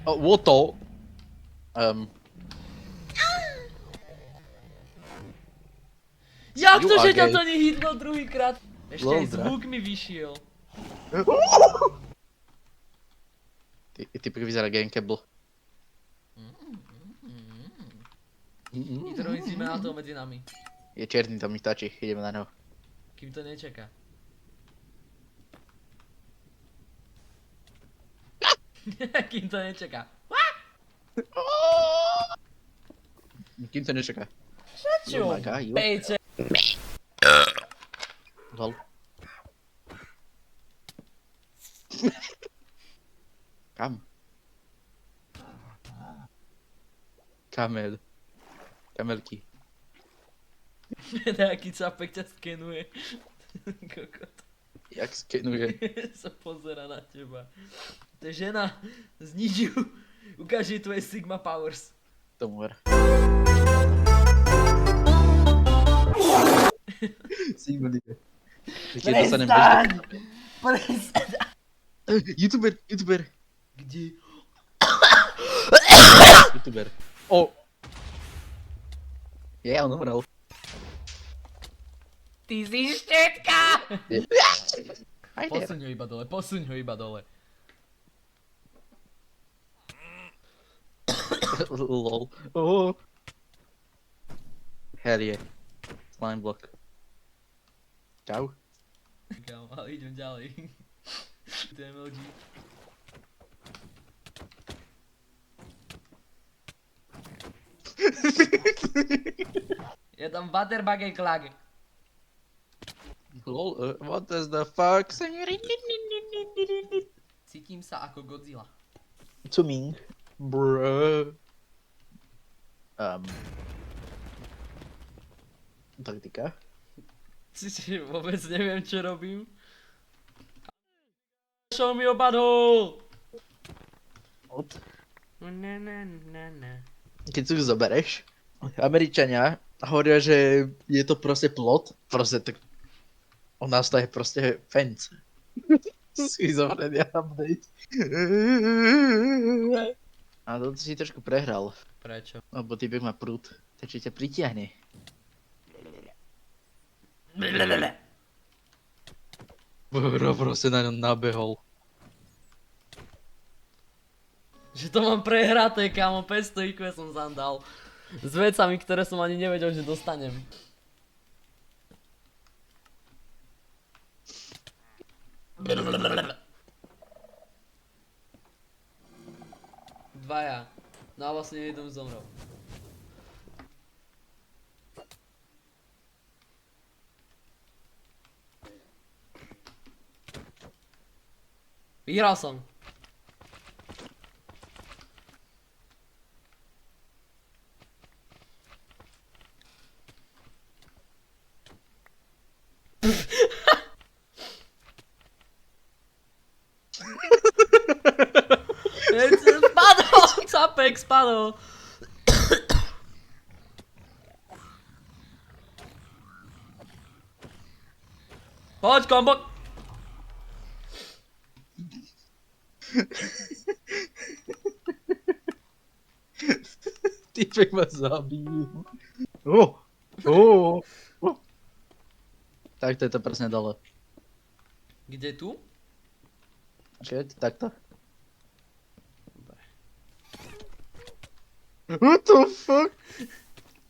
What to? Jak You to, že are ťa gay. to nehýtlo druhýkrát? Ešte aj Lol, zvuk mi vyšiel. Ty vyzerá Gankable. Ironizíme na to medzi nami. Je černý, to mi stačí, ideme na neho. Kým to nečaká. Kým to nečaká. Kým to nečaká. Čo? Oh my God, you- Pejče. Lol. Kam? Kamel. Kamelky. Nejaký capek ťa skenuje. Kokot. Jak skenuje? Sa pozera na teba. To je žena. Zniž ju. Ukáž jej tvoje Sigma Powers. Tomu ver. Sigma nigga. Keď dostanem Prestaň! YouTuber. Kde? YouTuber. O! Ja, on umrel. Ty si štetka! Aj Posuň ho iba dole. Lol. Oh. Hell yeah. Slime block. Čau. Kámo, ale idem ďalej. To je MLG. Je tam Waterbug Klag. Lol, what is the fuck? Cítim sa ako Godzilla. Co mean? Bro. Taktika. Čiže vôbec neviem, čo robím. Show me your butthole! Od. Na. Keď si ju zobereš, Američania hovoria, že je to proste plot, proste tak... U nás to je proste fence. Schizofrenia update. A to si trošku prehral, Prečo? lebo týpek má prúd, takže ťa pritiahne. Bro, proste na ňom nabehol. Že to mám prehraté, kámo, 500 IQ som zandal. S vecami, ktoré som ani nevedel, že dostanem. Dvaja. No a vlastne jeden zomrel. Vyhral som. Spadol! Capek spadol! Poď, kombo! Týpek ma zabil. Oh. Tak to je to presne dole. Kde tu? Čiže takto. What the fuck?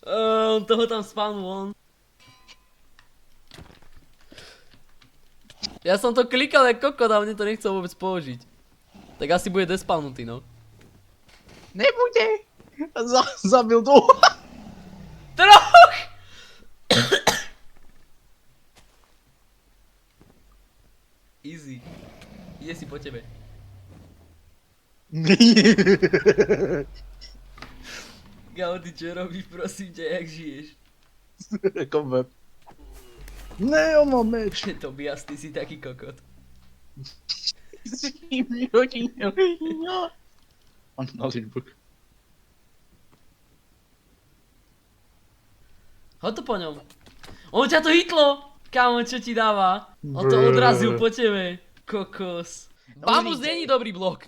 On toho tam spawnul on. Ja som to klikal jak kokot a mne to nechcel vôbec použiť. Tak asi bude despawnutý, no. Nebude! Zabil dvoch! Troch! Easy. Ide si po tebe. Gao, ty čo robíš, prosím ťa, jak žiješ? Kombe. Ne, on má meč. Tobias, ty si taký kokot. On knowledge book. Hoď to po ňom. On ťa to hitlo! Kámo, čo ti dáva? On to odrazil po tebe. Kokos. Bambus není dobrý blok.